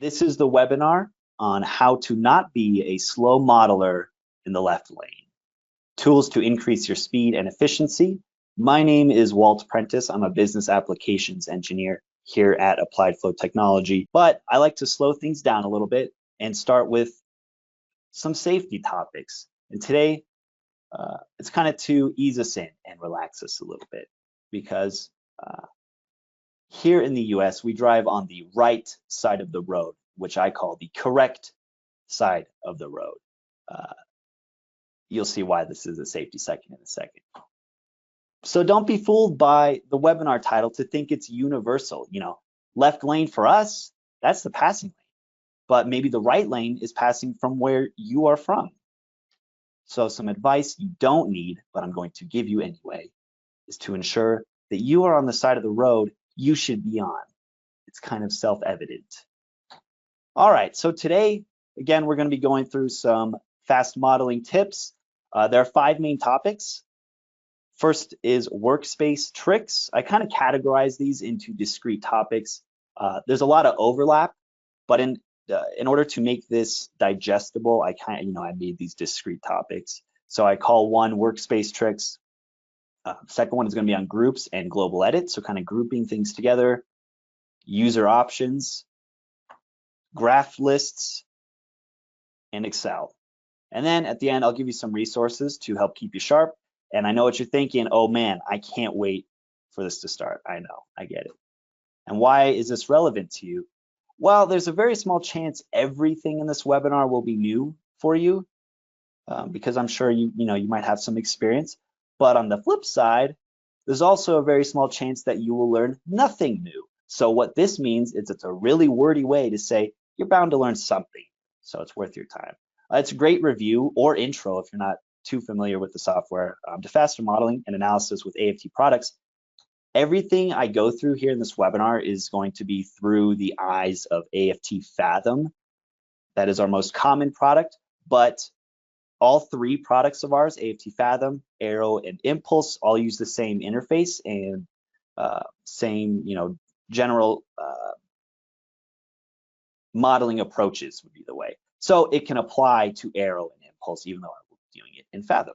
This is the webinar on how to not be a slow modeler in the left lane. Tools to increase your speed and efficiency. My name is Walt Prentice. I'm a business applications engineer here at Applied Flow Technology, but I like to slow things down a little bit and start with some safety topics. And today, it's kind of to ease us in and relax us a little bit because here in the US, we drive on the right side of the road, which I call the correct side of the road. You'll see why this is a safety second in a second. So don't be fooled by the webinar title to think it's universal. You know, left lane for us, that's the passing lane, but maybe the right lane is passing from where you are from. So some advice you don't need, but I'm going to give you anyway, is to ensure that you are on the side of the road you should be on. It's kind of self-evident. All right, so today, again, we're going to be going through some fast modeling tips. There are 5 main topics. First is workspace tricks. I kind of categorize these into discrete topics. There's a lot of overlap, but in order to make this digestible, I made these discrete topics. So I call one workspace tricks. Second one is going to be on groups and global edit, so kind of grouping things together. User options, graph lists, and Excel. And then at the end, I'll give you some resources to help keep you sharp. And I know what you're thinking, oh man, I can't wait for this to start. I know, I get it. And why is this relevant to you? Well, there's a very small chance everything in this webinar will be new for you, because I'm sure you might have some experience. But on the flip side, there's also a very small chance that you will learn nothing new. So what this means is it's a really wordy way to say you're bound to learn something. So it's worth your time. It's a great review or intro if you're not too familiar with the software to faster modeling and analysis with AFT products. Everything I go through here in this webinar is going to be through the eyes of AFT Fathom. That is our most common product, but all 3 products of ours, AFT Fathom, Arrow, and Impulse, all use the same interface and same, general modeling approaches would be the way. So it can apply to Arrow and Impulse, even though I'm doing it in Fathom.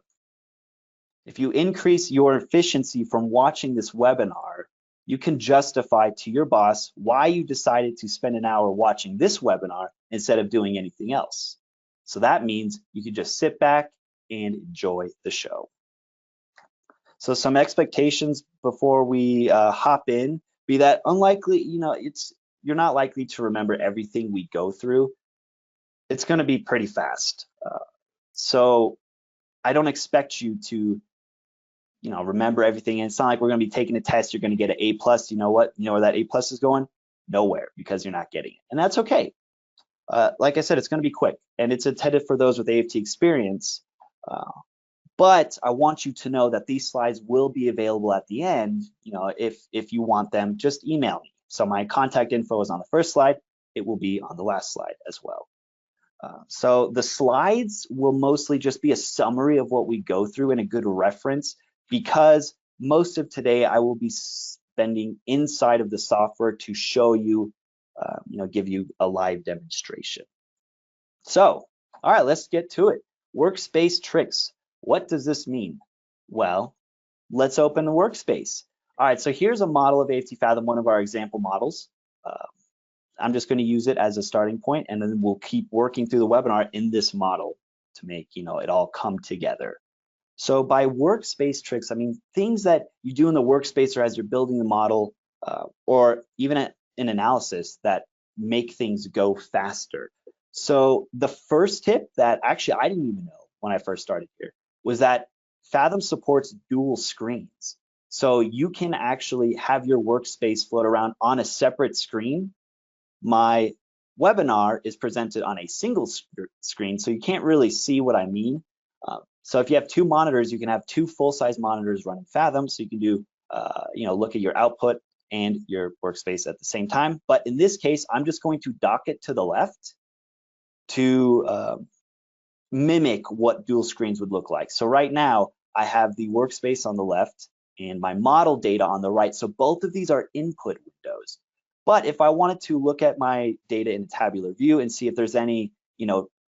If you increase your efficiency from watching this webinar, you can justify to your boss why you decided to spend an hour watching this webinar instead of doing anything else. So that means you can just sit back and enjoy the show. So some expectations before we hop in be that unlikely, you're not likely to remember everything we go through. It's going to be pretty fast. So I don't expect you to, remember everything. And it's not like we're going to be taking a test. You're going to get an A+. You know what? You know where that A+ is going? Nowhere, because you're not getting it. And that's okay. Like I said, it's going to be quick, and it's intended for those with AFT experience. But I want you to know that these slides will be available at the end. If you want them, just email me. So my contact info is on the first slide. It will be on the last slide as well. So the slides will mostly just be a summary of what we go through and a good reference, because most of today I will be spending inside of the software to show you, give you a live demonstration. So, all right, let's get to it. Workspace tricks. What does this mean? Well, let's open the workspace. All right, so here's a model of AFT Fathom, one of our example models. I'm just going to use it as a starting point, and then we'll keep working through the webinar in this model to make it all come together. So by workspace tricks, I mean things that you do in the workspace or as you're building the model, or even in analysis that make things go faster. So the first tip that actually I didn't even know when I first started here was that Fathom supports dual screens. So you can actually have your workspace float around on a separate screen. My webinar is presented on a single screen, so you can't really see what I mean. So if you have 2 monitors, you can have 2 full-size monitors running Fathom, so you can do, look at your output and your workspace at the same time. But in this case, I'm just going to dock it to the left to mimic what dual screens would look like. So right now, I have the workspace on the left and my model data on the right. So both of these are input windows. But if I wanted to look at my data in a tabular view and see if there's any,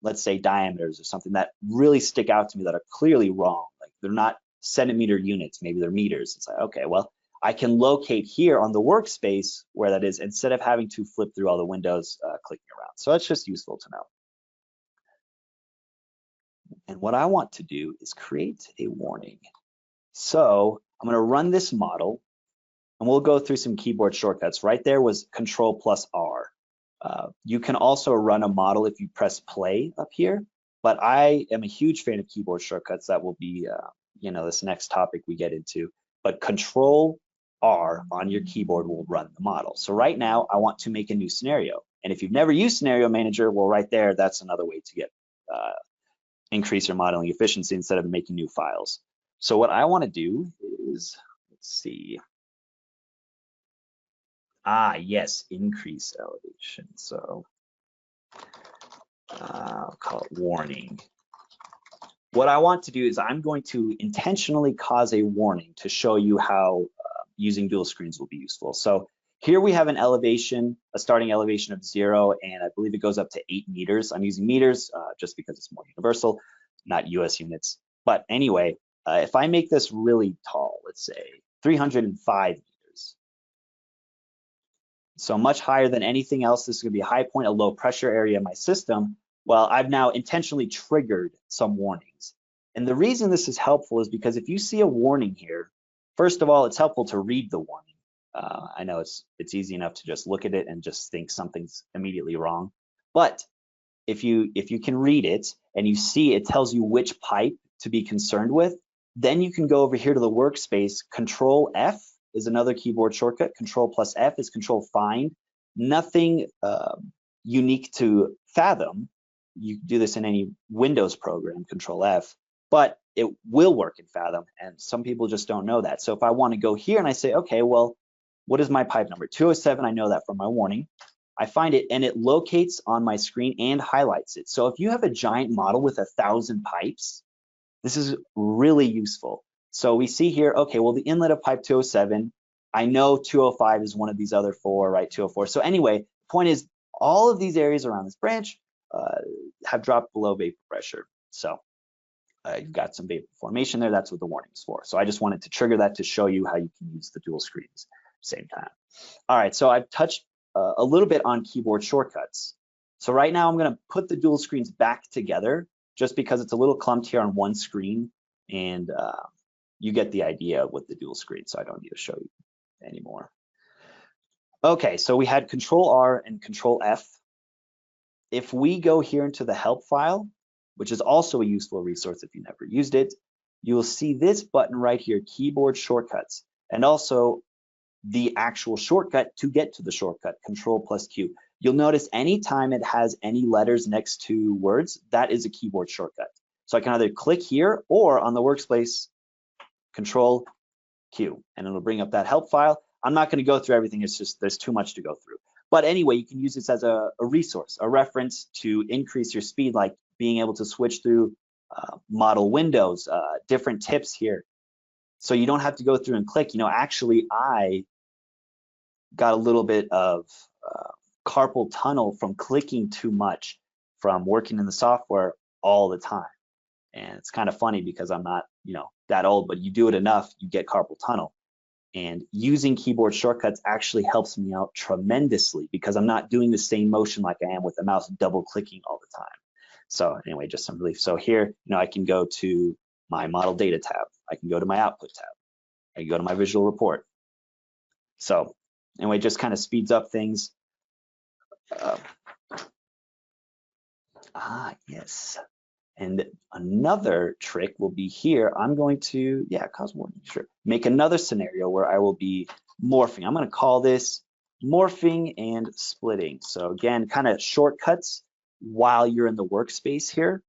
let's say diameters or something that really stick out to me that are clearly wrong, like they're not centimeter units, maybe they're meters. It's like, okay, well, I can locate here on the workspace where that is instead of having to flip through all the windows clicking around. So it's just useful to know. And what I want to do is create a warning. So I'm going to run this model and we'll go through some keyboard shortcuts. Right there was Control+R. You can also run a model if you press play up here, but I am a huge fan of keyboard shortcuts. That will be, this next topic we get into. But Control+R on your keyboard will run the model. So right now, I want to make a new scenario. And if you've never used Scenario Manager, well, right there, that's another way to get increase your modeling efficiency instead of making new files. So what I want to do is, let's see. Yes, increase elevation. So I'll call it warning. What I want to do is I'm going to intentionally cause a warning to show you how using dual screens will be useful. So here we have an elevation, a starting elevation of 0, and I believe it goes up to 8 meters. I'm using meters just because it's more universal, not US units. But anyway, if I make this really tall, let's say 305 meters, so much higher than anything else, this is gonna be a high point, a low pressure area in my system. Well, I've now intentionally triggered some warnings. And the reason this is helpful is because if you see a warning here, first of all, it's helpful to read the warning. I know it's easy enough to just look at it and just think something's immediately wrong. But if you can read it and you see it tells you which pipe to be concerned with, then you can go over here to the workspace. Control F is another keyboard shortcut. Control+F is control find. Nothing unique to Fathom. You can do this in any Windows program, Control F, but it will work in Fathom, and some people just don't know that. So if I want to go here and I say, okay, well, what is my pipe number? 207, I know that from my warning. I find it and it locates on my screen and highlights it. So if you have a giant model with 1,000 pipes, this is really useful. So we see here, okay, well, the inlet of pipe 207, I know 205 is one of these other 4, right? 204. So anyway, the point is all of these areas around this branch have dropped below vapor pressure. So you've got some vapor formation there. That's what the warning is for. So I just wanted to trigger that to show you how you can use the dual screens at the same time. All right, so I've touched a little bit on keyboard shortcuts. So right now I'm going to put the dual screens back together just because it's a little clumped here on one screen, and you get the idea with the dual screen, so I don't need to show you anymore. Okay, so we had Control+R and Control+F. If we go here into the help file, which is also a useful resource if you never used it, you will see this button right here, keyboard shortcuts, and also the actual shortcut to get to the shortcut, Control+Q. You'll notice anytime it has any letters next to words, that is a keyboard shortcut. So I can either click here or on the workspace, Control+Q, and it'll bring up that help file. I'm not going to go through everything. It's just there's too much to go through. But anyway, you can use this as a resource, a reference to increase your speed, like being able to switch through model windows, different tips here. So you don't have to go through and click. Actually, I got a little bit of carpal tunnel from clicking too much from working in the software all the time. And it's kind of funny because I'm not, that old, but you do it enough, you get carpal tunnel. And using keyboard shortcuts actually helps me out tremendously because I'm not doing the same motion like I am with the mouse, double clicking all the time. So anyway, just some relief. So here, I can go to my model data tab. I can go to my output tab. I can go to my visual report. So anyway, just kind of speeds up things. Yes. And another trick will be here. I'm going to, cause warning, sure. Make another scenario where I will be morphing. I'm going to call this morphing and splitting. So again, kind of shortcuts while you're in the workspace here.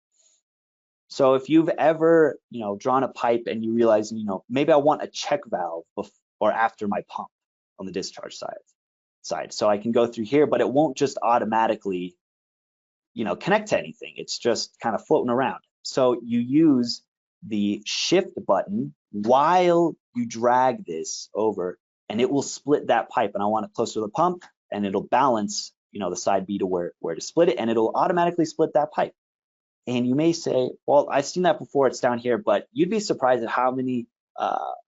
So if you've ever, drawn a pipe and you realize, maybe I want a check valve before or after my pump on the discharge side. So I can go through here, but it won't just automatically connect to anything. It's just kind of floating around. So you use the shift button while you drag this over and it will split that pipe. And I want it closer to the pump and it'll balance, the side B to where to split it, and it'll automatically split that pipe. And you may say, well, I've seen that before, it's down here, but you'd be surprised at how many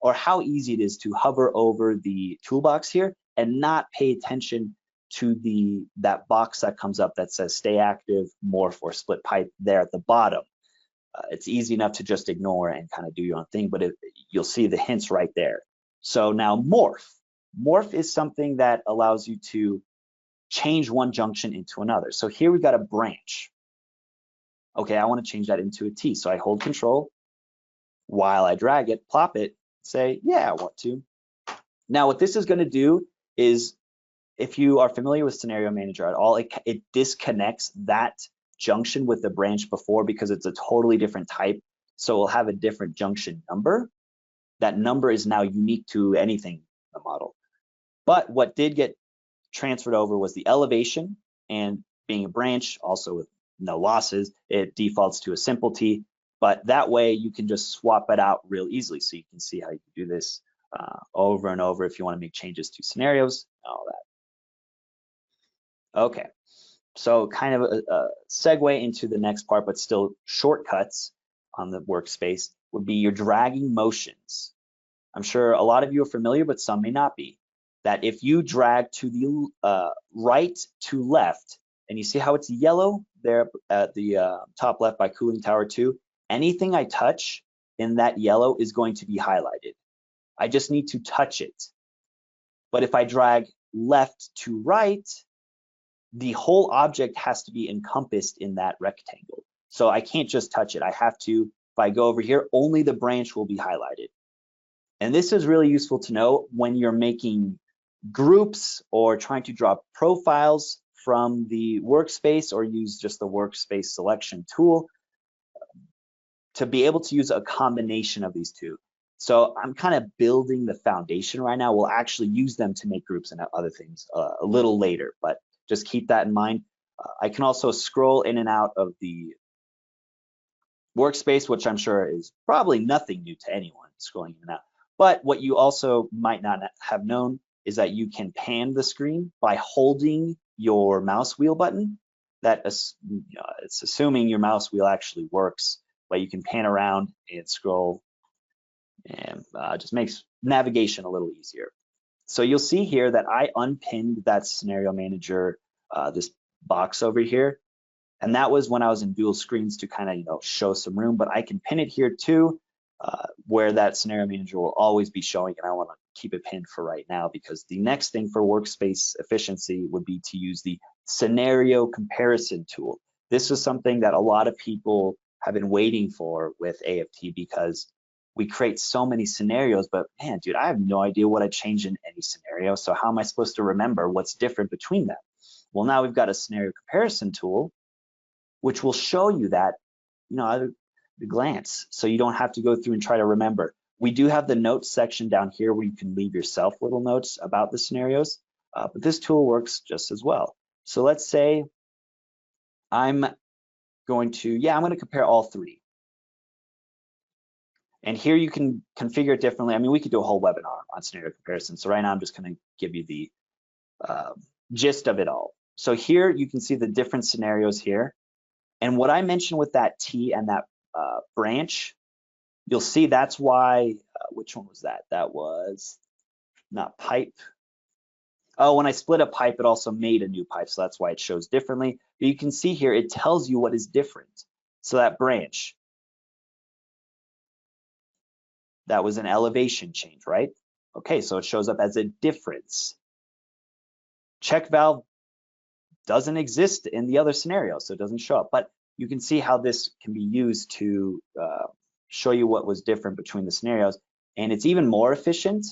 or how easy it is to hover over the toolbox here and not pay attention to that box that comes up that says stay active, morph, or split pipe there at the bottom. It's easy enough to just ignore and kind of do your own thing, but you'll see the hints right there. So now morph. Morph is something that allows you to change one junction into another. So here we've got a branch. Okay, I want to change that into a T. So I hold Control while I drag it, plop it, say, yeah, I want to. Now what this is going to do is, if you are familiar with Scenario Manager at all, it disconnects that junction with the branch before because it's a totally different type. So we'll have a different junction number. That number is now unique to anything in the model. But what did get transferred over was the elevation, and being a branch, also with no losses, it defaults to a simple T. But that way you can just swap it out real easily. So you can see how you can do this over and over if you want to make changes to scenarios, all that. Okay, so kind of a segue into the next part, but still shortcuts on the workspace would be your dragging motions. I'm sure a lot of you are familiar, but some may not be. That if you drag to the right to left, and you see how it's yellow there at the top left by Cooling Tower 2, anything I touch in that yellow is going to be highlighted. I just need to touch it. But if I drag left to right, the whole object has to be encompassed in that rectangle. So I can't just touch it. I have to, if I go over here, only the branch will be highlighted. And this is really useful to know when you're making groups or trying to draw profiles from the workspace, or use just the workspace selection tool to be able to use a combination of these two. So I'm kind of building the foundation right now. We'll actually use them to make groups and other things a little later, but just keep that in mind. I can also scroll in and out of the workspace, which I'm sure is probably nothing new to anyone scrolling in and out. But what you also might not have known is that you can pan the screen by holding your mouse wheel button. That is, it's assuming your mouse wheel actually works, but you can pan around and scroll, and just makes navigation a little easier. So you'll see here that I unpinned that Scenario Manager, this box over here, and that was when I was in dual screens to kind of show some room. But I can pin it here too, where that Scenario Manager will always be showing, and I want to keep it pinned for right now because the next thing for workspace efficiency would be to use the Scenario Comparison tool. This is something that a lot of people have been waiting for with AFT because we create so many scenarios, but man, dude, I have no idea what I change in any scenario. So how am I supposed to remember what's different between them? Well, now we've got a Scenario Comparison tool, which will show you that, at a glance, so you don't have to go through and try to remember. We do have the notes section down here where you can leave yourself little notes about the scenarios, but this tool works just as well. So let's say I'm going to compare all three. And here you can configure it differently. I mean, we could do a whole webinar on scenario comparison. So right now I'm just going to give you the gist of it all. So here you can see the different scenarios here. And what I mentioned with that T and that branch, you'll see that's why, which one was that? That was not pipe. Oh, when I split a pipe, it also made a new pipe. So that's why it shows differently. But you can see here, it tells you what is different. So that branch, that was an elevation change, right? Okay, so it shows up as a difference. Check valve doesn't exist in the other scenario, so it doesn't show up. But you can see how this can be used to show you what was different between the scenarios. And it's even more efficient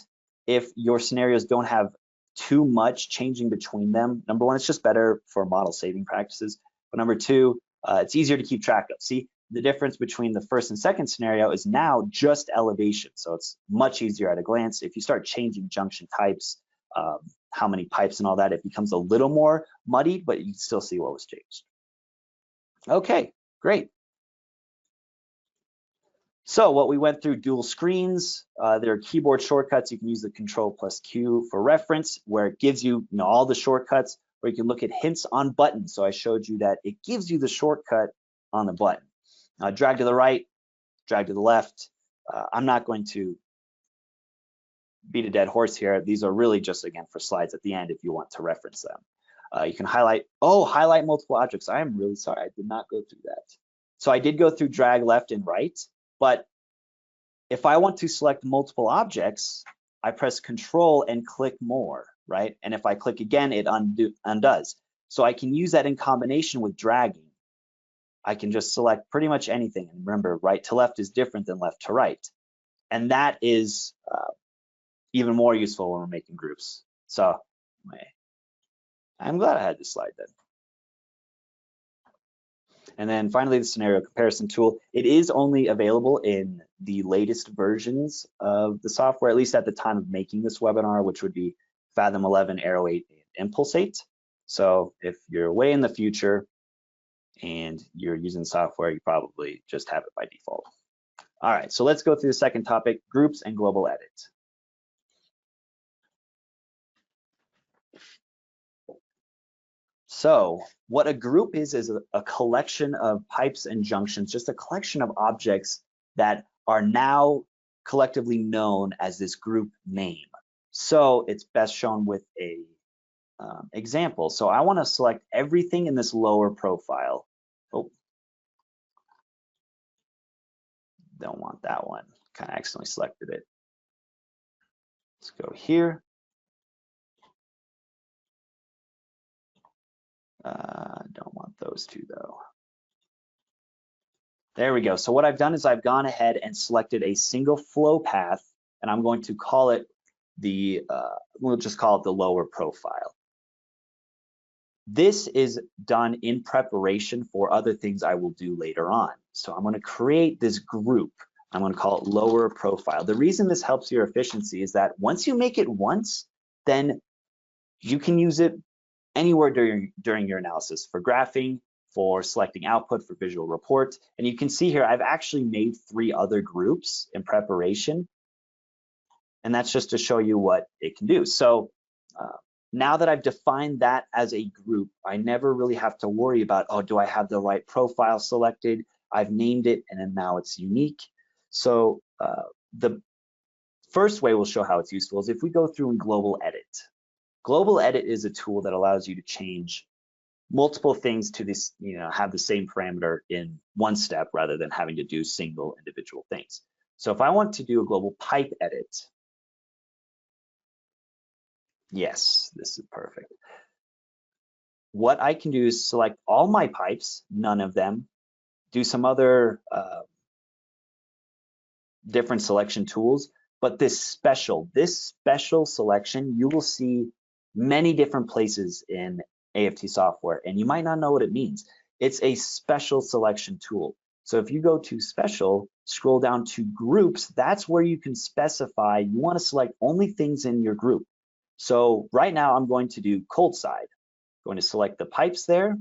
if your scenarios don't have too much changing between them. Number one, it's just better for model saving practices. But number two, it's easier to keep track of. See, the difference between the first and second scenario is now just elevation. So it's much easier at a glance. If you start changing junction types, how many pipes and all that, it becomes a little more muddied, but you can still see what was changed. Okay, great. So what we went through, dual screens, there are keyboard shortcuts. You can use the Control+Q for reference, where it gives you, all the shortcuts, or you can look at hints on buttons. So I showed you that it gives you the shortcut on the button. Drag to the right, drag to the left. I'm not going to beat a dead horse here. These are really just, again, for slides at the end if you want to reference them. You can highlight multiple objects. I am really sorry, I did not go through that. So I did go through drag left and right, but if I want to select multiple objects, I press Control and click more, right? And if I click again, it undoes. So I can use that in combination with dragging. I can just select pretty much anything. And remember, right to left is different than left to right. And that is even more useful when we're making groups. So I'm glad I had this slide then. And then finally, the scenario comparison tool. It is only available in the latest versions of the software, at least at the time of making this webinar, which would be Fathom 11, Arrow 8, and Impulse 8. So if you're way in the future and you're using software, you probably just have it by default. All right, so let's go through the second topic, groups and global edit. So what a group is a collection of pipes and junctions, just a collection of objects that are now collectively known as this group name. So it's best shown with a example. So I want to select everything in this lower profile. Oh, don't want that one. Kind of accidentally selected it. Let's go here. Don't want those two though. There we go. So what I've done is I've gone ahead and selected a single flow path, and I'm going to call it we'll just call it the lower profile. This is done in preparation for other things I will do later on. So I'm going to create this group. I'm going to call it lower profile. The reason this helps your efficiency is that once you make it once, then you can use it anywhere during your analysis, for graphing, for selecting output, for visual report. And you can see here, I've actually made 3 other groups in preparation. And that's just to show you what it can do. So now that I've defined that as a group, I never really have to worry about, oh, do I have the right profile selected? I've named it, and then now it's unique. So the first way we'll show how it's useful is if we go through in global edit. Global edit is a tool that allows you to change multiple things to this, have the same parameter in one step rather than having to do single individual things. So if I want to do a global pipe edit, yes, this is perfect. What I can do is select all my pipes, none of them, do some other different selection tools, but this special selection, you will see many different places in AFT software, and you might not know what it means. It's a special selection tool. So if you go to special, scroll down to groups, that's where you can specify you want to select only things in your group. So right now I'm going to do cold side. I'm going to select the pipes there.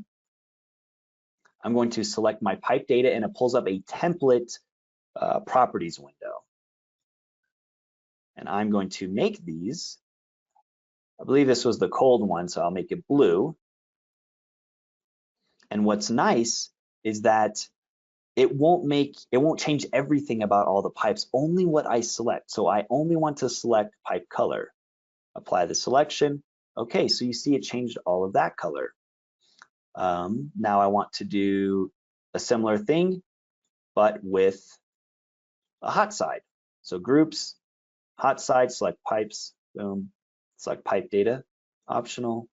I'm going to select my pipe data, and it pulls up a template properties window. And I'm going to make these. I believe this was the cold one, so I'll make it blue. And what's nice is that it won't change everything about all the pipes, only what I select. So I only want to select pipe color. Apply the selection. Okay, so you see it changed all of that color. Now I want to do a similar thing, but with a hot side. So groups, hot side, select pipes, boom, select pipe data, optional.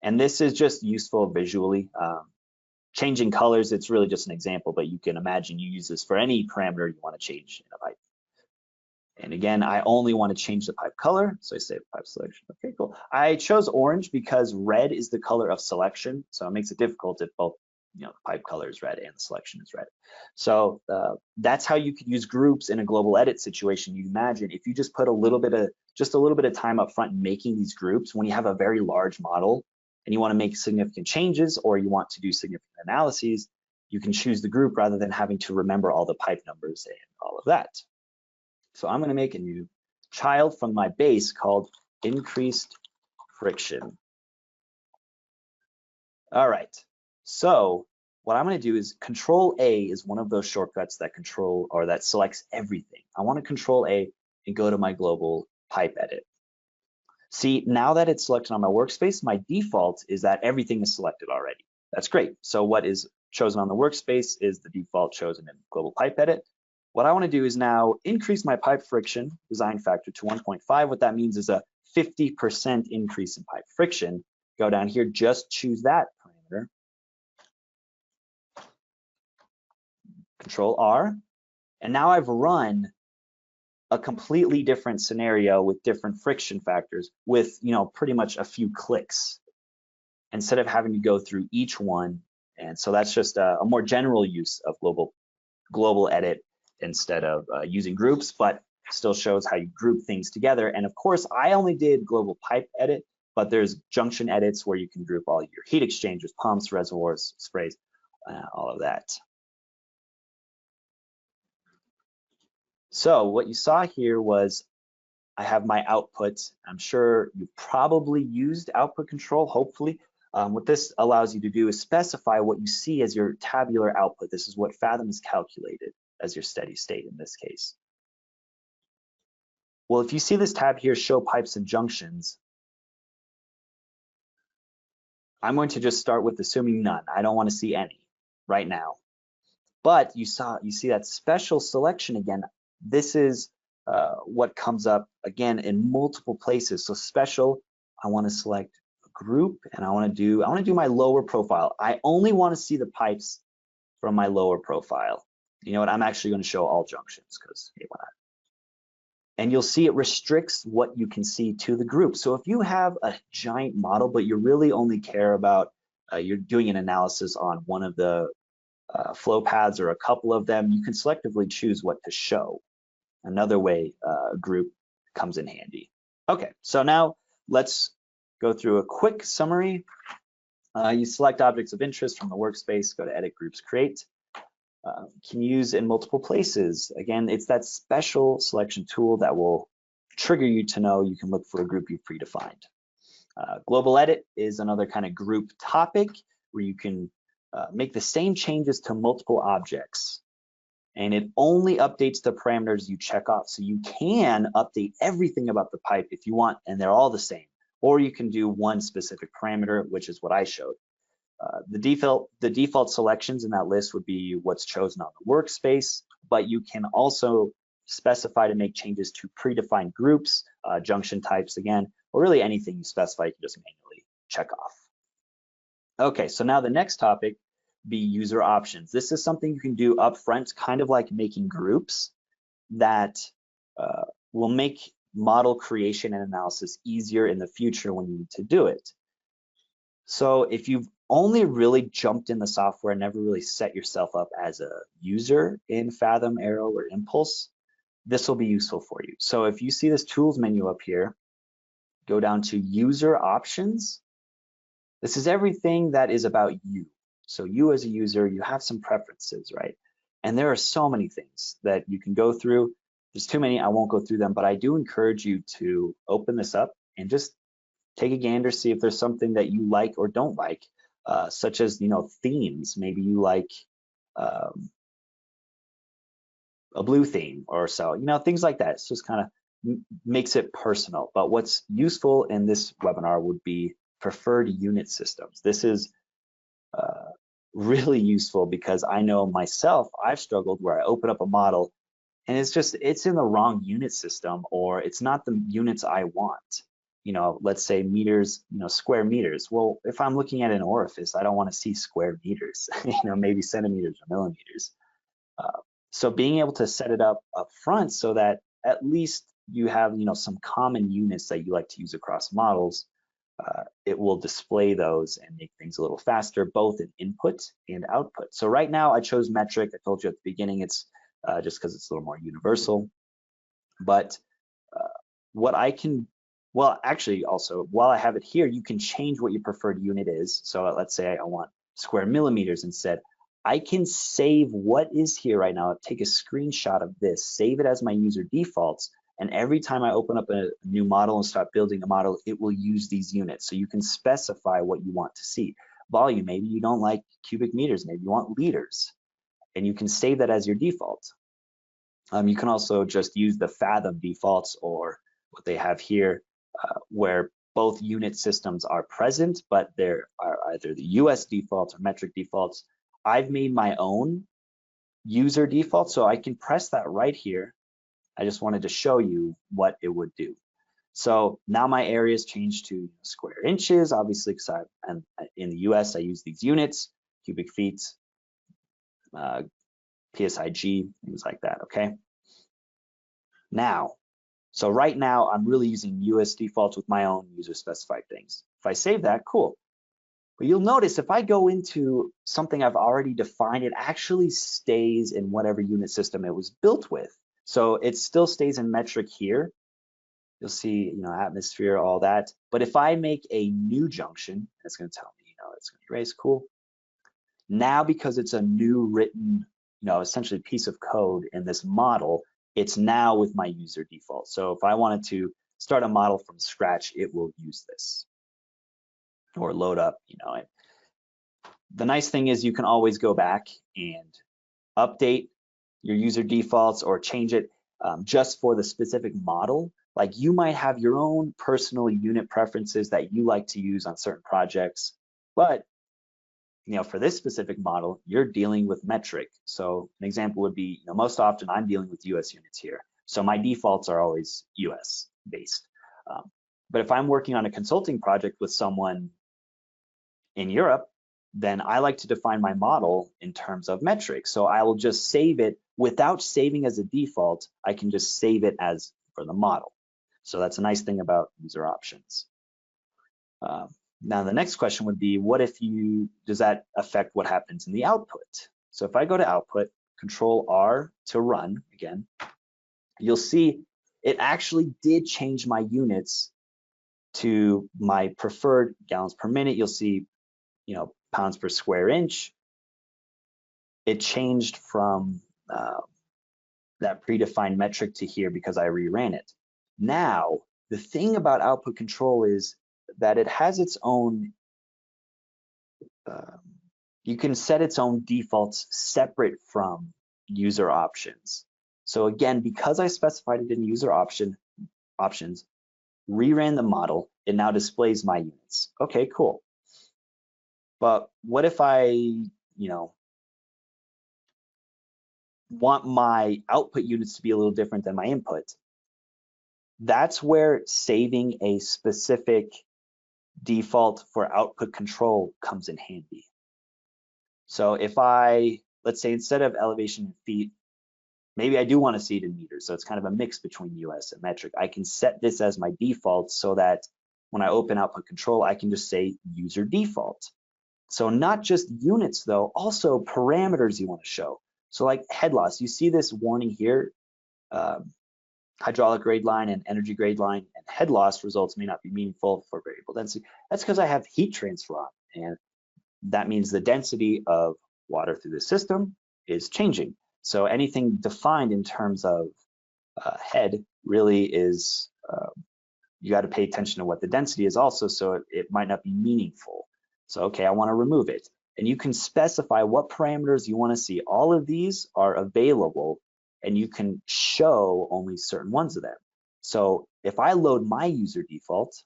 And this is just useful visually. Changing colors, it's really just an example, but you can imagine you use this for any parameter you want to change in a pipe. And again, I only want to change the pipe color, so I say pipe selection. Okay, cool. I chose orange because red is the color of selection, so it makes it difficult if both, the pipe color is red and the selection is red. So that's how you could use groups in a global edit situation. You imagine if you just put a little bit of time up front making these groups, when you have a very large model and you want to make significant changes or you want to do significant analyses, you can choose the group rather than having to remember all the pipe numbers and all of that. So I'm going to make a new child from my base called increased friction. All right, so what I'm going to do is Control A is one of those shortcuts that control or that selects everything. I want to Control A and go to my global pipe edit. See, now that it's selected on my workspace, my default is that everything is selected already. That's great. So what is chosen on the workspace is the default chosen in global pipe edit. What I want to do is now increase my pipe friction design factor to 1.5. What that means is a 50% increase in pipe friction. Go down here, just choose that parameter. Control R. And now I've run a completely different scenario with different friction factors with, pretty much a few clicks instead of having to go through each one. And so that's just a more general use of global edit instead of using groups, but still shows how you group things together. And of course, I only did global pipe edit, but there's junction edits where you can group all your heat exchangers, pumps, reservoirs, sprays, all of that. So what you saw here was I have my output. I'm sure you probably used output control, hopefully. What this allows you to do is specify what you see as your tabular output. This is what Fathom has calculated as your steady state in this case. Well, if you see this tab here, show pipes and junctions, I'm going to just start with assuming none. I don't want to see any right now. But you see that special selection again. This is what comes up again in multiple places. So special, I want to select a group, and I want to do my lower profile. I only want to see the pipes from my lower profile. You know what? I'm actually going to show all junctions because hey, why not? And you'll see it restricts what you can see to the group. So if you have a giant model, but you really only care about you're doing an analysis on one of the flow paths or a couple of them, you can selectively choose what to show. Another way group comes in handy. Okay, so now let's go through a quick summary. You select objects of interest from the workspace, go to edit groups, create. Can use in multiple places. Again, it's that special selection tool that will trigger you to know you can look for a group you've predefined. Global edit is another kind of group topic where you can make the same changes to multiple objects, and it only updates the parameters you check off. So you can update everything about the pipe if you want, and they're all the same, or you can do one specific parameter, which is what I showed. The default selections in that list would be what's chosen on the workspace, but you can also specify to make changes to predefined groups, junction types again, or really anything you specify, you can just manually check off. Okay, so now the next topic be user options. This is something you can do up front, kind of like making groups that will make model creation and analysis easier in the future when you need to do it. So if you've only really jumped in the software and never really set yourself up as a user in Fathom, Arrow, or Impulse, this will be useful for you. So if you see this tools menu up here, go down to user options. This is everything that is about you. So you as a user, you have some preferences, right? And there are so many things that you can go through. There's too many, I won't go through them, but I do encourage you to open this up and just take a gander, see if there's something that you like or don't like, such as, themes. Maybe you like a blue theme or so, things like that. It's just kind of makes it personal. But what's useful in this webinar would be preferred unit systems. This is really useful because I know myself, I've struggled where I open up a model and it's in the wrong unit system, or it's not the units I want. Let's say meters, square meters. Well, if I'm looking at an orifice, I don't want to see square meters, maybe centimeters or millimeters. So being able to set it up front so that at least you have, some common units that you like to use across models, it will display those and make things a little faster, both in input and output. So right now I chose metric. I told you at the beginning, it's just because it's a little more universal. But what I can, well, actually also, while I have it here, you can change what your preferred unit is. So let's say I want square millimeters instead. I can save what is here right now, take a screenshot of this, save it as my user defaults, and every time I open up a new model and start building a model, it will use these units. So you can specify what you want to see. Volume, maybe you don't like cubic meters, maybe you want liters, and you can save that as your default. You can also just use the Fathom defaults or what they have here, where both unit systems are present, but there are either the US defaults or metric defaults. I've made my own user default, so I can press that right here. I just wanted to show you what it would do. So now my area is changed to square inches, obviously, because in the US, I use these units, cubic feet, PSIG, things like that, okay? Now, so right now, I'm really using US defaults with my own user specified things. If I save that, cool. But you'll notice if I go into something I've already defined, it actually stays in whatever unit system it was built with. So it still stays in metric here. You'll see, atmosphere, all that. But if I make a new junction, it's going to tell me, it's going to erase, cool. Now, because it's a new written, essentially piece of code in this model, it's now with my user default. So if I wanted to start a model from scratch, it will use this or load up, The nice thing is you can always go back and update your user defaults or change it just for the specific model. Like you might have your own personal unit preferences that you like to use on certain projects, but for this specific model, you're dealing with metric. So an example would be, most often I'm dealing with US units here. So my defaults are always US based. But if I'm working on a consulting project with someone in Europe, then I like to define my model in terms of metrics. So I will just save it without saving as a default. I can just save it as for the model. So that's a nice thing about user options. Now the next question would be, does that affect what happens in the output? So if I go to output, Control R to run again, you'll see it actually did change my units to my preferred gallons per minute. You'll see, pounds per square inch. It changed from that predefined metric to here because I reran it. Now, the thing about output control is that it has its own, you can set its own defaults separate from user options. So again, because I specified it in user options, reran the model, it now displays my units. Okay, cool. But what if I, want my output units to be a little different than my input? That's where saving a specific default for output control comes in handy. So if let's say instead of elevation in feet, maybe I do want to see it in meters. So it's kind of a mix between US and metric. I can set this as my default so that when I open output control, I can just say user default. So not just units though, also parameters you want to show. So like head loss, you see this warning here, hydraulic grade line and energy grade line, and head loss results may not be meaningful for variable density. That's because I have heat transfer on, and that means the density of water through the system is changing. So anything defined in terms of head really is, you got to pay attention to what the density is also, so it might not be meaningful. So, okay, I want to remove it. And you can specify what parameters you want to see. All of these are available, and you can show only certain ones of them. So if I load my user default,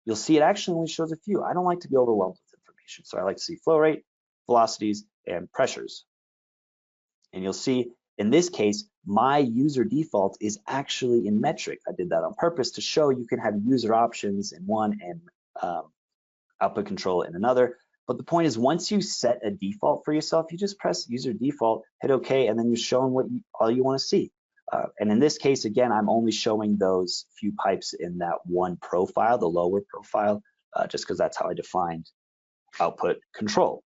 you'll see it actually only shows a few. I don't like to be overwhelmed with information. So I like to see flow rate, velocities, and pressures. And you'll see in this case, my user default is actually in metric. I did that on purpose to show you can have user options in one and output control in another. But the point is, once you set a default for yourself, you just press user default, hit OK, and then you're showing all you want to see. And in this case, again, I'm only showing those few pipes in that one profile, the lower profile, just because that's how I defined output control.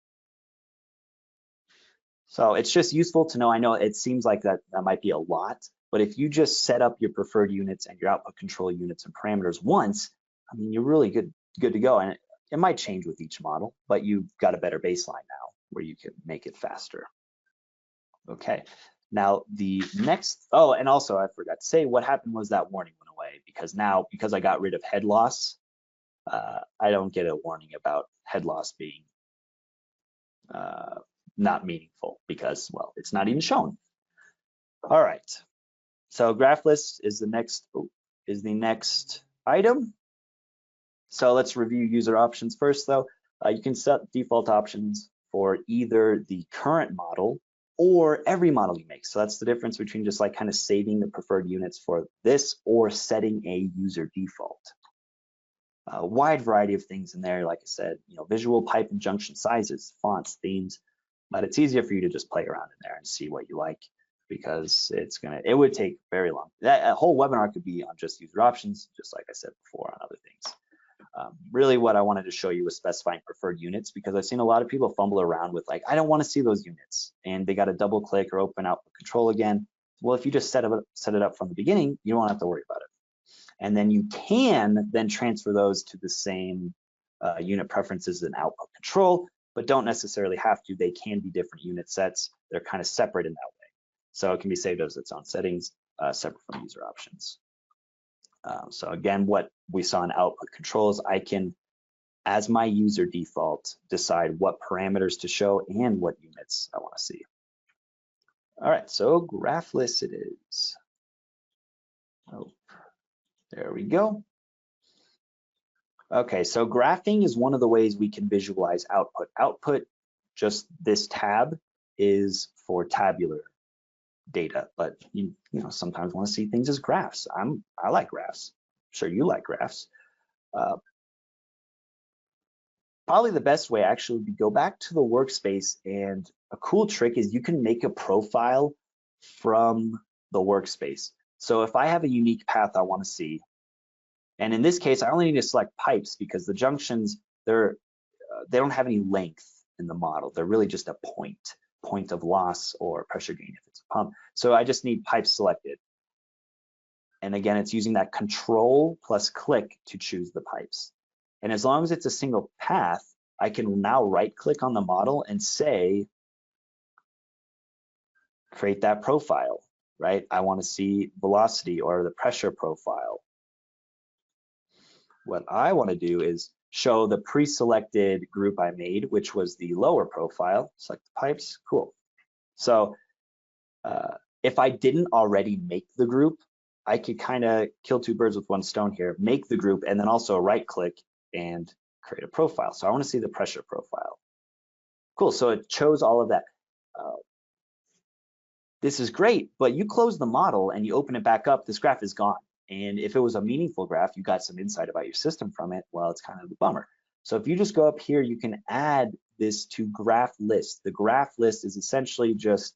So it's just useful to know. I know it seems like that might be a lot, but if you just set up your preferred units and your output control units and parameters once, I mean, you're really good to go. And it might change with each model, but you've got a better baseline now where you can make it faster. Okay. Now the next, oh, and also I forgot to say what happened was that warning went away because now, because I got rid of head loss, I don't get a warning about head loss being not meaningful because, well, it's not even shown. All right. So graph list is the next item. So let's review user options first, though. You can set default options for either the current model or every model you make. So that's the difference between just like kind of saving the preferred units for this or setting a user default. A wide variety of things in there, like I said, visual pipe and junction sizes, fonts, themes, but it's easier for you to just play around in there and see what you like because it would take very long. That whole webinar could be on just user options, just like I said before on other things. Really what I wanted to show you was specifying preferred units because I've seen a lot of people fumble around with like, I don't want to see those units and they got to double click or open output control again. Well, if you just set it up from the beginning, you don't have to worry about it. And then you can then transfer those to the same unit preferences and output control, but don't necessarily have to. They can be different unit sets. They're kind of separate in that way. So it can be saved as its own settings, separate from user options. So again, what we saw in output controls, I can, as my user default, decide what parameters to show and what units I want to see. All right, so graph list it is. Oh, there we go. Okay, so graphing is one of the ways we can visualize output. Output, just this tab, is for tabular data, but you sometimes want to see things as graphs. I like graphs. I'm sure you like graphs. Probably the best way actually would be go back to the workspace, and a cool trick is you can make a profile from the workspace. So if I have a unique path I want to see, and in this case I only need to select pipes because the junctions, they don't have any length in the model. They're really just a point of loss or pressure gain if it's a pump. So I just need pipes selected. And again, it's using that control plus click to choose the pipes. And as long as it's a single path, I can now right click on the model and say, create that profile, right? I want to see velocity or the pressure profile. What I want to do is show the pre-selected group I made, which was the lower profile. Select the pipes, cool. So if I didn't already make the group, I could kind of kill two birds with one stone here, make the group, and then also right click and create a profile. So I want to see the pressure profile. Cool, so it chose all of that. This is great, but you close the model and you open it back up, this graph is gone. And if it was a meaningful graph, you got some insight about your system from it, well, it's kind of a bummer. So if you just go up here, you can add this to graph list. The graph list is essentially just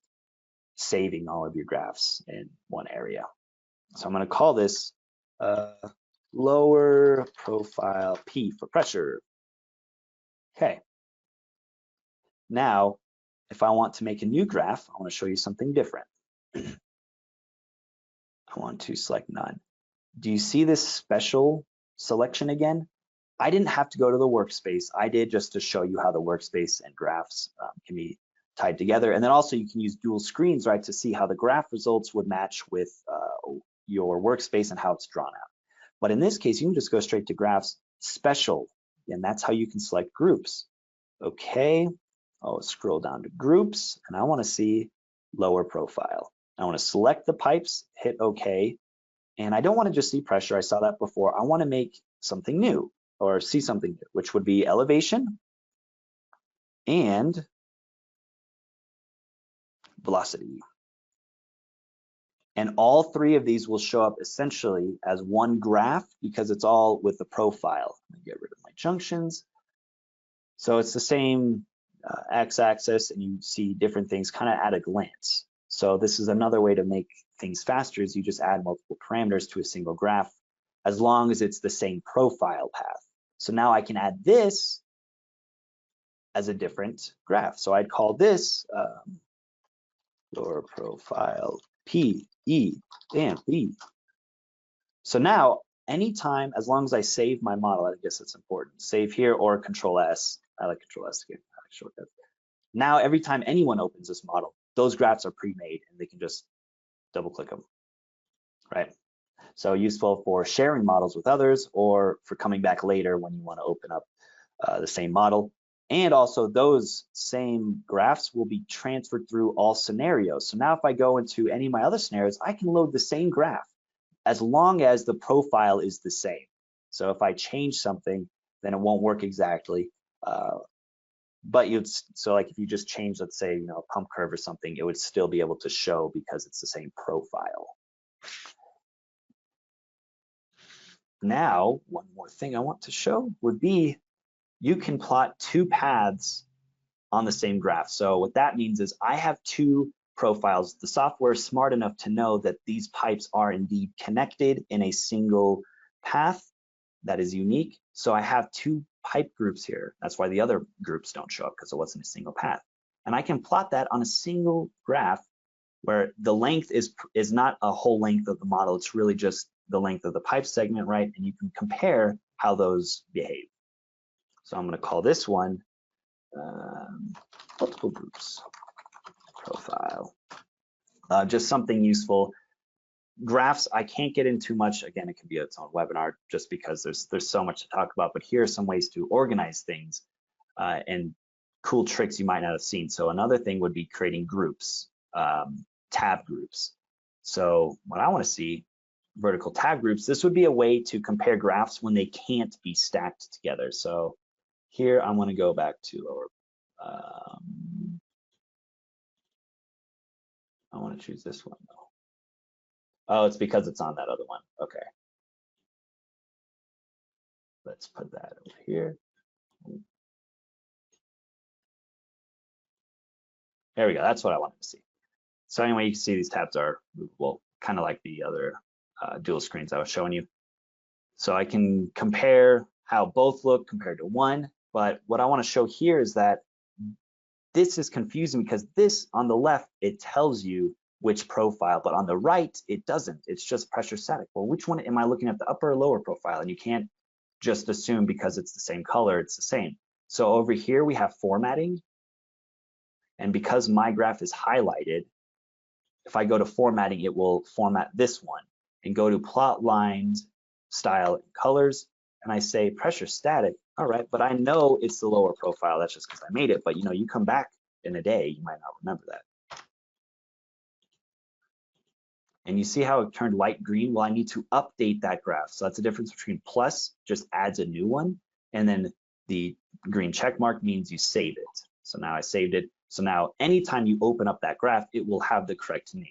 saving all of your graphs in one area. So I'm going to call this lower profile P for pressure. Okay. Now, if I want to make a new graph, I want to show you something different. I want to select none. Do you see this special selection again? I didn't have to go to the workspace. I did just to show you how the workspace and graphs can be tied together. And then also you can use dual screens, right, to see how the graph results would match with your workspace and how it's drawn out. But in this case, you can just go straight to graphs, special, and that's how you can select groups. Okay, I'll scroll down to groups, and I want to see lower profile. I want to select the pipes, hit OK, and I don't want to just see pressure. I saw that before. I want to make something new or see something new, which would be elevation and velocity. And all three of these will show up essentially as one graph because it's all with the profile. Let me get rid of my junctions. So it's the same x-axis, and you see different things kind of at a glance. So this is another way to make things faster is you just add multiple parameters to a single graph as long as it's the same profile path. So now I can add this as a different graph. So I'd call this lower profile P, E, and B. So now, anytime, as long as I save my model, I guess it's important, save here or Control S. I like Control S to get shortcut. Now, every time anyone opens this model, those graphs are pre-made and they can just double click them, right? So useful for sharing models with others or for coming back later when you want to open up the same model. And also those same graphs will be transferred through all scenarios. So now if I go into any of my other scenarios, I can load the same graph as long as the profile is the same. So if I change something, then it won't work exactly. But so like if you just change, let's say, a pump curve or something, it would still be able to show because it's the same profile. Now, one more thing I want to show would be you can plot two paths on the same graph. So what that means is I have two profiles. The software is smart enough to know that these pipes are indeed connected in a single path that is unique. So I have two pipe groups here. That's why the other groups don't show up, because it wasn't a single path. And I can plot that on a single graph where the length is not a whole length of the model. It's really just the length of the pipe segment, right? And you can compare how those behave. So I'm going to call this one multiple groups profile. Just something useful. Graphs, I can't get into much. Again, it can be its own webinar just because there's so much to talk about, but here are some ways to organize things and cool tricks you might not have seen. So another thing would be creating groups, tab groups. So what I want to see, vertical tab groups, this would be a way to compare graphs when they can't be stacked together. So here I'm going to go back to our, I want to choose this one though. Oh, it's because it's on that other one. Okay. Let's put that over here. There we go. That's what I wanted to see. So anyway, you can see these tabs are movable, kind of like the other dual screens I was showing you. So I can compare how both look compared to one. But what I want to show here is that this is confusing because this on the left, it tells you which profile, but on the right, it doesn't. It's just pressure static. Well, which one am I looking at, the upper or lower profile? And you can't just assume because it's the same color, it's the same. So over here, we have formatting. And because my graph is highlighted, if I go to formatting, it will format this one and go to plot lines, style, and colors. And I say pressure static. All right, but I know it's the lower profile. That's just because I made it. But you come back in a day, you might not remember that. And you see how it turned light green? Well, I need to update that graph. So that's the difference between plus just adds a new one, and then the green check mark means you save it. So now I saved it. So now anytime you open up that graph, it will have the correct name,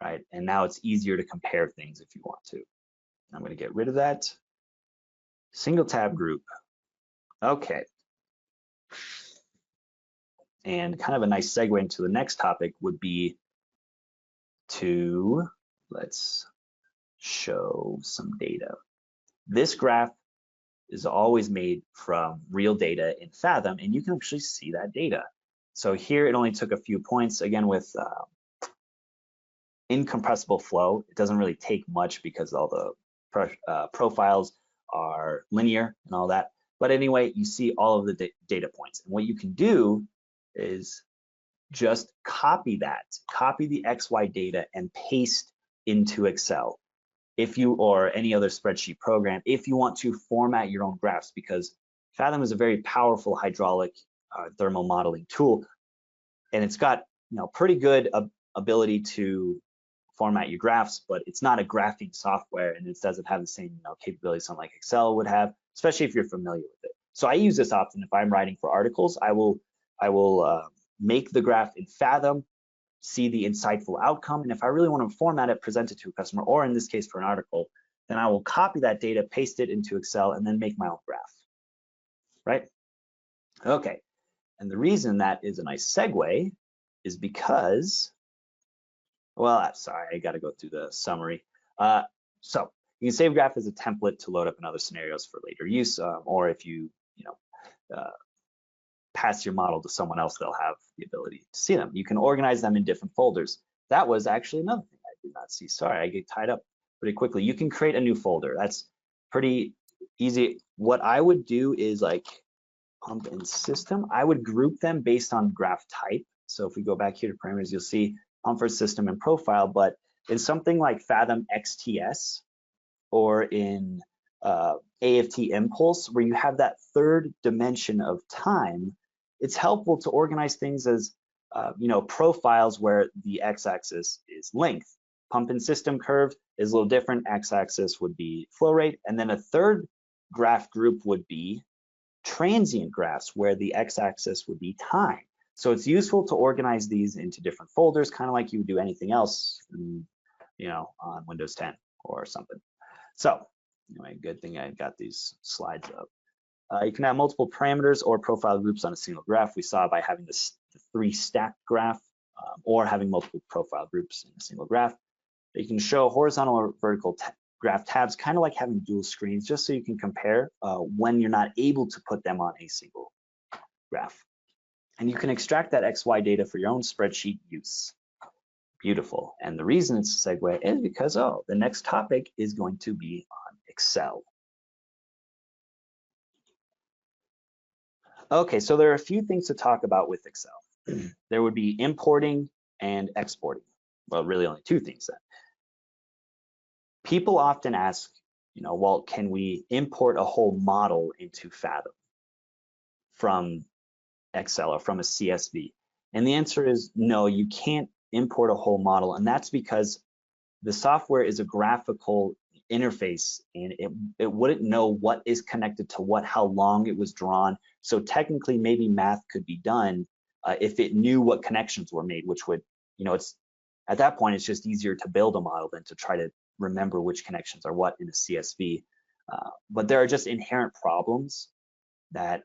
right? And now it's easier to compare things if you want to. I'm going to get rid of that. Single tab group. Okay. And kind of a nice segue into the next topic would be to, let's show some data. This graph is always made from real data in Fathom, and you can actually see that data. So here it only took a few points. Again, with incompressible flow, it doesn't really take much because all the profiles are linear and all that. But anyway, you see all of the data points. And what you can do is just copy the XY data and paste into Excel. If you, or any other spreadsheet program, if you want to format your own graphs, because Fathom is a very powerful hydraulic thermal modeling tool, and it's got pretty good ability to format your graphs, but it's not a graphing software, and it doesn't have the same capabilities something like Excel would have, especially if you're familiar with it. So I use this often if I'm writing for articles. I will make the graph in Fathom, see the insightful outcome, and if I really want to format it, present it to a customer, or in this case for an article, then I will copy that data, paste it into Excel, and then make my own graph, right? Okay, and the reason that is a nice segue is because, well, sorry, I got to go through the summary. So you can save graph as a template to load up in other scenarios for later use, or if you pass your model to someone else, they'll have the ability to see them. You can organize them in different folders. That was actually another thing I did not see. Sorry, I get tied up pretty quickly. You can create a new folder. That's pretty easy. What I would do is like pump and system. I would group them based on graph type. So if we go back here to parameters, you'll see pump for system and profile, but in something like Fathom XTS or in AFT Impulse, where you have that third dimension of time, it's helpful to organize things as profiles where the x-axis is length. Pump and system curve is a little different. X-axis would be flow rate, and then a third graph group would be transient graphs, where the x-axis would be time. So it's useful to organize these into different folders, kind of like you would do anything else, on Windows 10 or something. So anyway, good thing I got these slides up. You can have multiple parameters or profile groups on a single graph. We saw by having the 3 stacked graph or having multiple profile groups in a single graph. You can show horizontal or vertical graph tabs, kind of like having dual screens, just so you can compare when you're not able to put them on a single graph. And you can extract that XY data for your own spreadsheet use. Beautiful. And the reason it's a segue is because, the next topic is going to be on Excel. Okay, so there are a few things to talk about with Excel. There would be importing and exporting. Well, really only 2 things then. People often ask, well, can we import a whole model into Fathom from Excel or from a CSV? And the answer is no, you can't import a whole model, and that's because the software is a graphical interface, and it wouldn't know what is connected to what, how long it was drawn. So technically, maybe math could be done if it knew what connections were made, which would, it's at that point, it's just easier to build a model than to try to remember which connections are what in a CSV. But there are just inherent problems that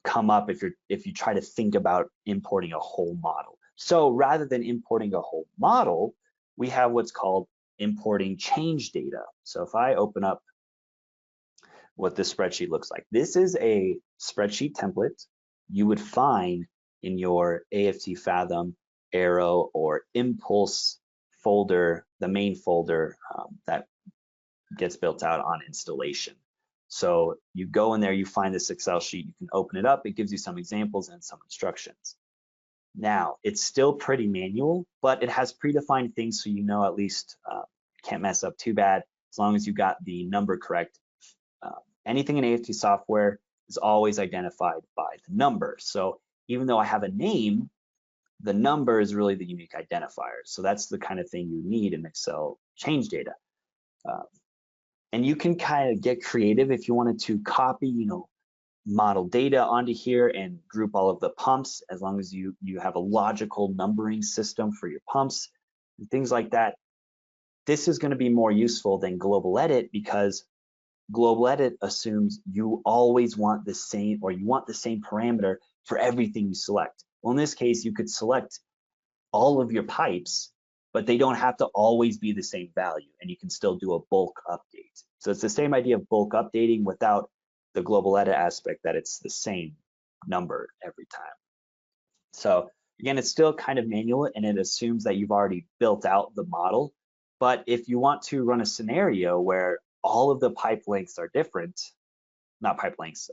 come up if you try to think about importing a whole model. So rather than importing a whole model, we have what's called importing change data. So if I open up what this spreadsheet looks like, this is a spreadsheet template you would find in your AFT Fathom, Arrow, or Impulse folder, the main folder that gets built out on installation. So you go in there, you find this Excel sheet, you can open it up, it gives you some examples and some instructions. Now, it's still pretty manual, but it has predefined things so at least can't mess up too bad as long as you got the number correct. Anything in AFT software is always identified by the number. So even though I have a name, the number is really the unique identifier. So that's the kind of thing you need in Excel change data. And you can kind of get creative if you wanted to copy, model data onto here and group all of the pumps, as long as you have a logical numbering system for your pumps and things like that. This is going to be more useful than global edit, because global edit assumes you always want the same, or you want the same parameter for everything you select. Well, in this case, you could select all of your pipes, but they don't have to always be the same value, and you can still do a bulk update. So it's the same idea of bulk updating without the global edit aspect, that it's the same number every time. So again, it's still kind of manual, and it assumes that you've already built out the model. But if you want to run a scenario where all of the pipe lengths are different, not pipe lengths,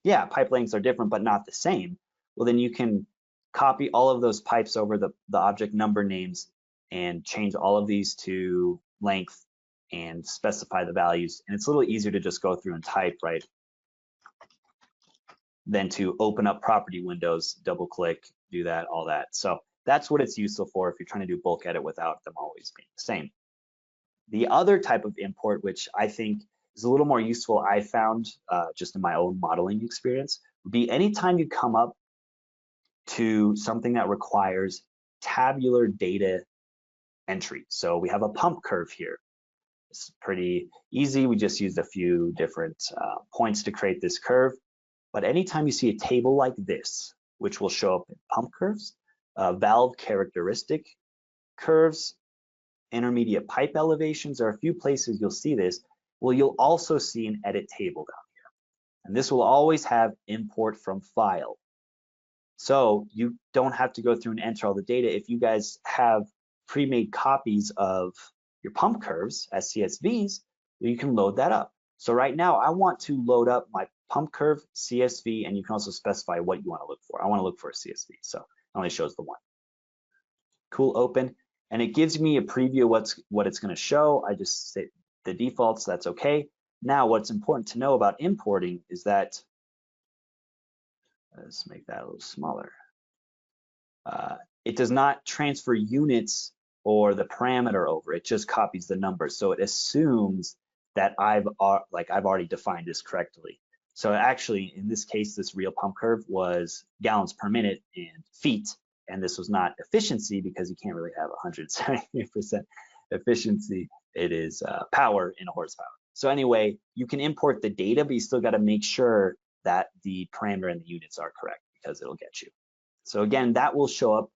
pipe lengths are different but not the same, well, then you can copy all of those pipes over the object number names and change all of these to length and specify the values. And it's a little easier to just go through and type, right, than to open up property windows, double click, do that, all that. So that's what it's useful for if you're trying to do bulk edit without them always being the same. The other type of import, which I think is a little more useful, I found just in my own modeling experience, would be anytime you come up to something that requires tabular data entry. So we have a pump curve here. It's pretty easy. We just used a few different points to create this curve. But anytime you see a table like this, which will show up in pump curves, valve characteristic curves, intermediate pipe elevations, there are a few places you'll see this. Well, you'll also see an edit table down here. And this will always have import from file. So you don't have to go through and enter all the data. If you guys have pre-made copies of your pump curves as CSVs, you can load that up. So right now I want to load up my pump curve CSV, and you can also specify what you want to look for. I want to look for a CSV, so it only shows the one. Cool, open, and it gives me a preview of what it's going to show. I just say the defaults, that's okay. Now what's important to know about importing is that, let's make that a little smaller. It does not transfer units or the parameter over, it just copies the number. So it assumes that I've already defined this correctly. So actually, in this case, this real pump curve was gallons per minute and feet, and this was not efficiency because you can't really have 170% efficiency. It is power in a horsepower. So anyway, you can import the data, but you still got to make sure that the parameter and the units are correct because it'll get you. So again, that will show up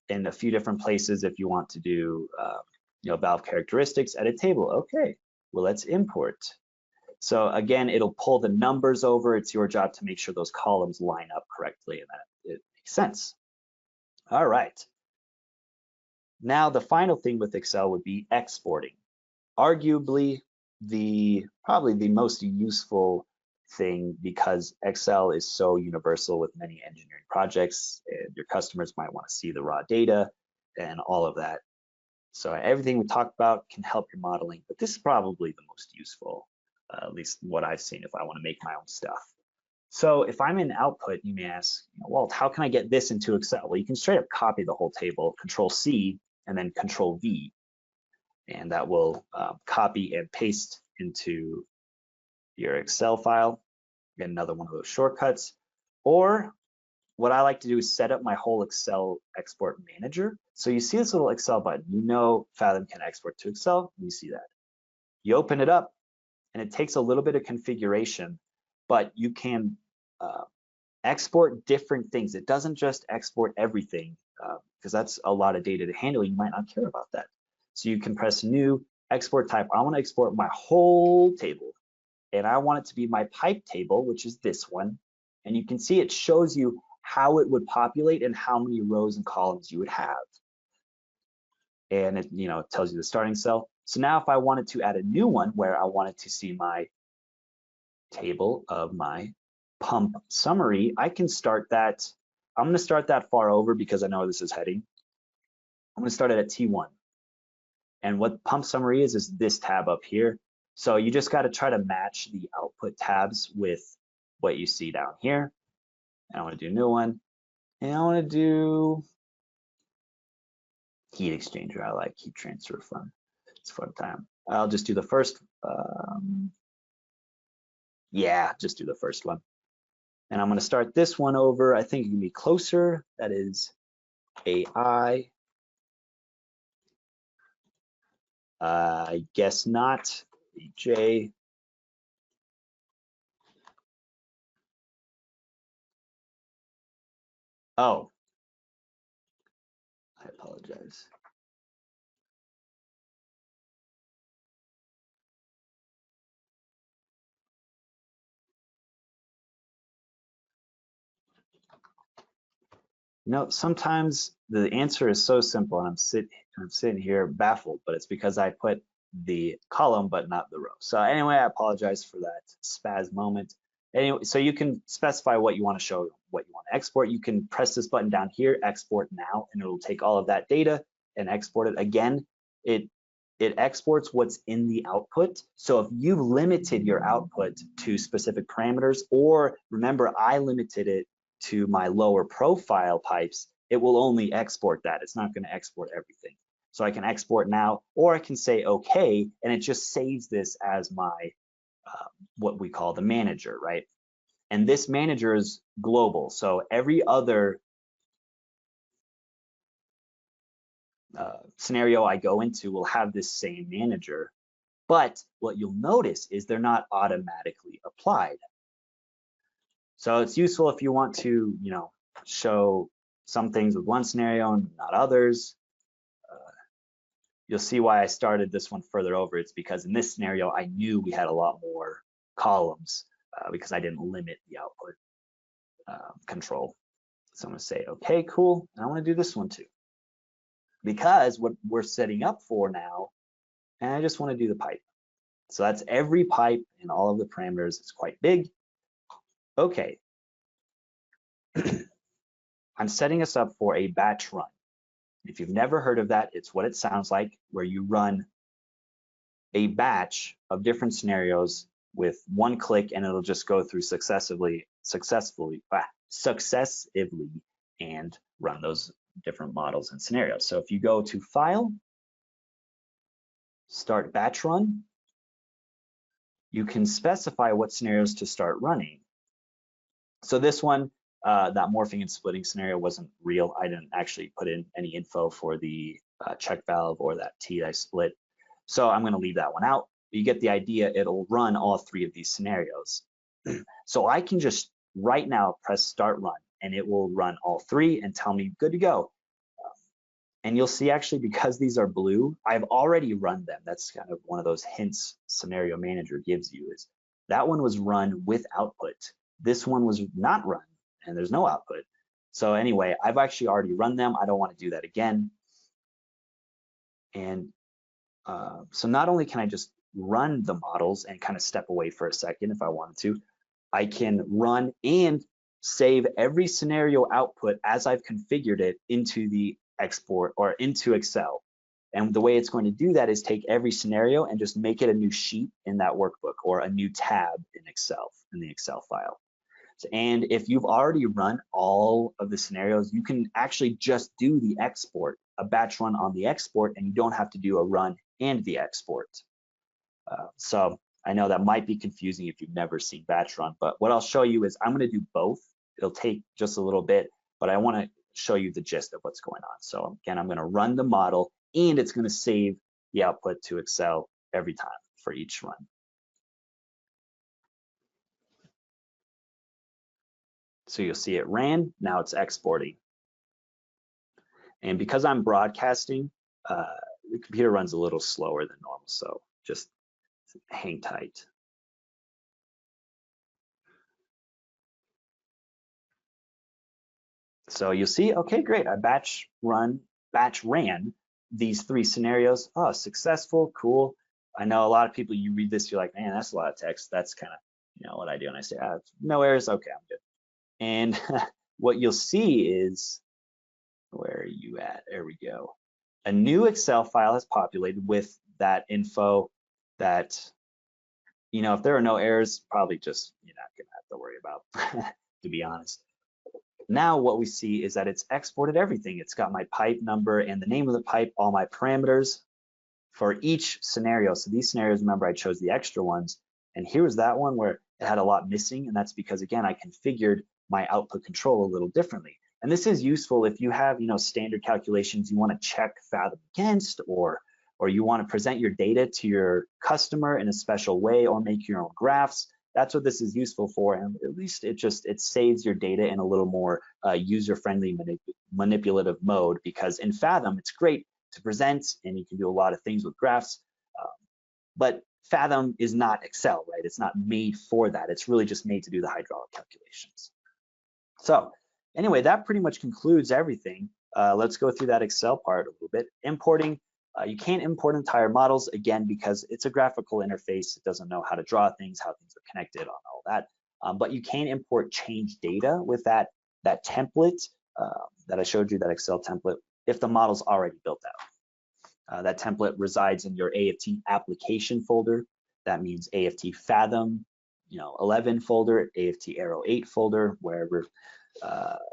in a few different places if you want to do valve characteristics, edit table. Okay, well, let's import. So again, it'll pull the numbers over. It's your job to make sure those columns line up correctly and that it makes sense. All right. Now the final thing with Excel would be exporting. Arguably probably the most useful thing, because Excel is so universal with many engineering projects, and your customers might want to see the raw data and all of that. So everything we talked about can help your modeling, but this is probably the most useful, at least what I've seen if I want to make my own stuff. So if I'm in output, you may ask, Walt, how can I get this into Excel? Well, you can straight up copy the whole table, Control C, and then Control V, and that will copy and paste into your Excel file. Get another one of those shortcuts. Or what I like to do is set up my whole Excel export manager. So you see this little Excel button, Fathom can export to Excel, you see that. You open it up and it takes a little bit of configuration, but you can export different things. It doesn't just export everything because that's a lot of data to handle. You might not care about that. So you can press new, export type. I want to export my whole table, and I want it to be my pipe table, which is this one. And you can see it shows you how it would populate and how many rows and columns you would have. And it, it tells you the starting cell. So now if I wanted to add a new one where I wanted to see my table of my pump summary, I can start that. I'm going to start that far over because I know this is heading. I'm going to start it at T1. And what pump summary is this tab up here. So you just got to try to match the output tabs with what you see down here. And I want to do a new one. And I want to do heat exchanger. I like heat transfer, fun. It's a fun time. I'll just do the first. Yeah, just do the first one. And I'm going to start this one over. I think it can be closer. That is AI. I guess not. J. Oh, I apologize. Sometimes the answer is so simple, and I'm sitting here baffled, but it's because I put the column but not the row. So anyway, I apologize for that spaz moment. Anyway, so you can specify what you want to show, what you want to export. You can press this button down here, export now, and it'll take all of that data and export it. Again, it exports what's in the output. So if you limited your output to specific parameters, or remember I limited it to my lower profile pipes, it will only export that. It's not going to export everything. So I can export now, or I can say okay, and it just saves this as my what we call the manager, right? And this manager is global. So every other scenario I go into will have this same manager. But what you'll notice is they're not automatically applied. So it's useful if you want to, show some things with one scenario and not others. You'll see why I started this one further over. It's because in this scenario, I knew we had a lot more columns because I didn't limit the output control. So I'm going to say, okay, cool. And I want to do this one too. Because what we're setting up for now, and I just want to do the pipe. So that's every pipe and all of the parameters. It's quite big. Okay. I'm setting us up for a batch run. If you've never heard of that, it's what it sounds like, where you run a batch of different scenarios with one click, and it'll just go through successively and run those different models and scenarios. So if you go to File, Start Batch Run, you can specify what scenarios to start running. So this one, that morphing and splitting scenario wasn't real. I didn't actually put in any info for the check valve or that T that I split. So I'm going to leave that one out. You get the idea. It'll run all three of these scenarios. So I can just right now press Start Run, and it will run all three and tell me good to go. And you'll see actually, because these are blue, I've already run them. That's kind of one of those hints Scenario Manager gives you, is that one was run with output. This one was not run, and there's no output. So anyway, I've actually already run them. I don't want to do that again. And so not only can I just run the models and kind of step away for a second if I wanted to, I can run and save every scenario output as I've configured it into the export or into Excel. And the way it's going to do that is take every scenario and just make it a new sheet in that workbook or a new tab in Excel, in the Excel file. And if you've already run all of the scenarios, you can actually just do the export, a batch run on the export, and you don't have to do a run and the export. So I know that might be confusing if you've never seen batch run, but what I'll show you is I'm going to do both. It'll take just a little bit, but I want to show you the gist of what's going on. So again, I'm going to run the model, and it's going to save the output to Excel every time for each run. So you'll see it ran, now it's exporting. And because I'm broadcasting, the computer runs a little slower than normal, so just hang tight. So you'll see, okay, great, I batch ran these three scenarios. Oh, successful, cool. I know a lot of people, you read this, you're like, man, that's a lot of text. That's kind of, what I do. And I say, no errors, okay, I'm good. And what you'll see is, where are you at? There we go. A new Excel file has populated with that info that, if there are no errors, probably just you're not gonna have to worry about, to be honest. Now what we see is that it's exported everything. It's got my pipe number and the name of the pipe, all my parameters for each scenario. So these scenarios, remember, I chose the extra ones. And here was that one where it had a lot missing. And that's because, again, I configured my output control a little differently. And this is useful if you have, standard calculations you want to check Fathom against, or you want to present your data to your customer in a special way or make your own graphs. That's what this is useful for, and at least it saves your data in a little more user-friendly manipulative mode, because in Fathom, it's great to present and you can do a lot of things with graphs, but Fathom is not Excel, right? It's not made for that. It's really just made to do the hydraulic calculations. So anyway, that pretty much concludes everything. Let's go through that Excel part a little bit. Importing. You can't import entire models, again, because it's a graphical interface. It doesn't know how to draw things, how things are connected, on all that. But you can import change data with that template that I showed you, that Excel template, if the model's already built out. That template resides in your AFT application folder. That means AFT Fathom, 11 folder, AFT Arrow 8 folder, wherever,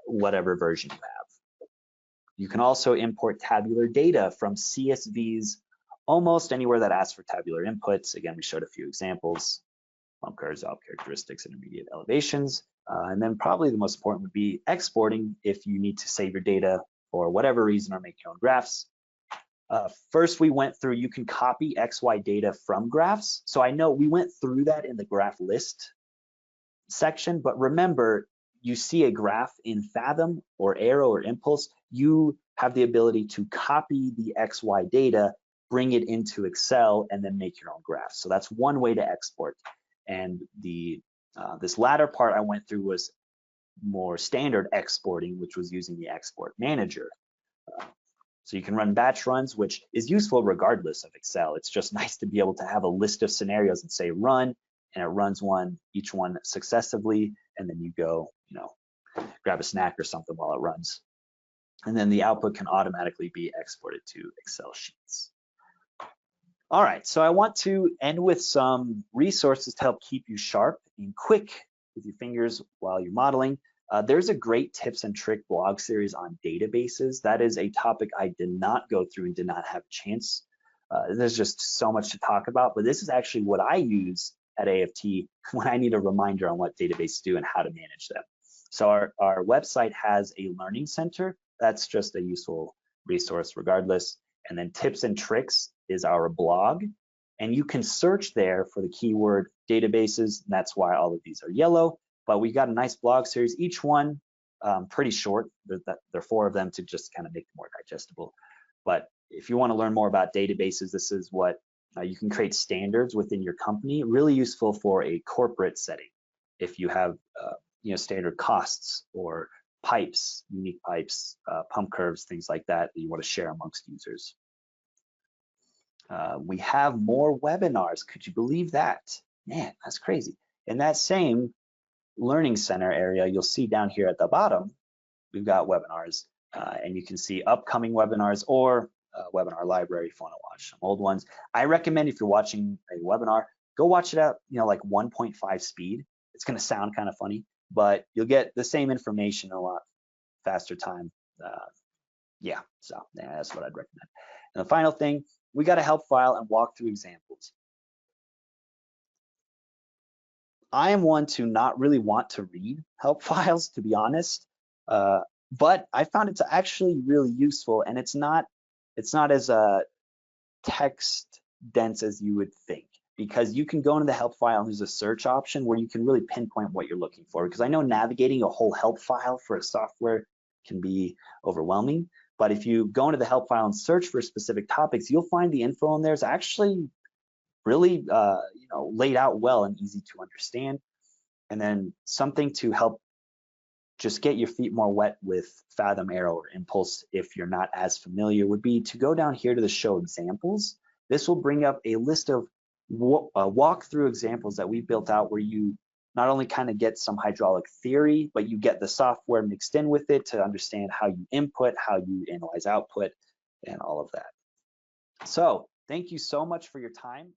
whatever version you have. You can also import tabular data from CSVs almost anywhere that asks for tabular inputs. Again, we showed a few examples: bump curves, valve characteristics, intermediate elevations. And then probably the most important would be exporting if you need to save your data for whatever reason or make your own graphs. First, we went through, you can copy XY data from graphs. So I know we went through that in the graph list section, but remember, you see a graph in Fathom or Arrow or Impulse, you have the ability to copy the XY data, bring it into Excel, and then make your own graph. So that's one way to export. And this latter part I went through was more standard exporting, which was using the export manager. So you can run batch runs, which is useful regardless of Excel. It's just nice to be able to have a list of scenarios and say run, and it runs each one successively, and then you go, grab a snack or something while it runs. And then the output can automatically be exported to Excel sheets. All right, so I want to end with some resources to help keep you sharp and quick with your fingers while you're modeling. There's a great tips and trick blog series on databases. That is a topic I did not go through and did not have a chance. There's just so much to talk about, but this is actually what I use at AFT when I need a reminder on what databases do and how to manage them. So our website has a learning center. That's just a useful resource regardless. And then tips and tricks is our blog. And you can search there for the keyword databases. And that's why all of these are yellow. But we got a nice blog series, each one pretty short. There are 4 of them to just kind of make it more digestible. But if you want to learn more about databases, this is what you can create standards within your company. Really useful for a corporate setting. If you have standard costs or pipes, unique pipes, pump curves, things like that you want to share amongst users. We have more webinars. Could you believe that? Man, that's crazy. In that same Learning Center area, you'll see down here at the bottom, we've got webinars, and you can see upcoming webinars or webinar library if you want to watch some old ones. I recommend if you're watching a webinar, go watch it at like 1.5 speed. It's going to sound kind of funny, but you'll get the same information in a lot faster time. So that's what I'd recommend. And the final thing, we got a help file and walk through examples. I am one to not really want to read help files, to be honest, but I found it to actually really useful, and it's not as text dense as you would think, because you can go into the help file and there's a search option where you can really pinpoint what you're looking for, because I know navigating a whole help file for a software can be overwhelming, but if you go into the help file and search for specific topics, you'll find the info in there is actually really laid out well and easy to understand. And then something to help just get your feet more wet with Fathom, Arrow, or Impulse if you're not as familiar would be to go down here to the show examples. This will bring up a list of walkthrough examples that we built out where you not only kind of get some hydraulic theory, but you get the software mixed in with it to understand how you input, how you analyze output, and all of that. So thank you so much for your time.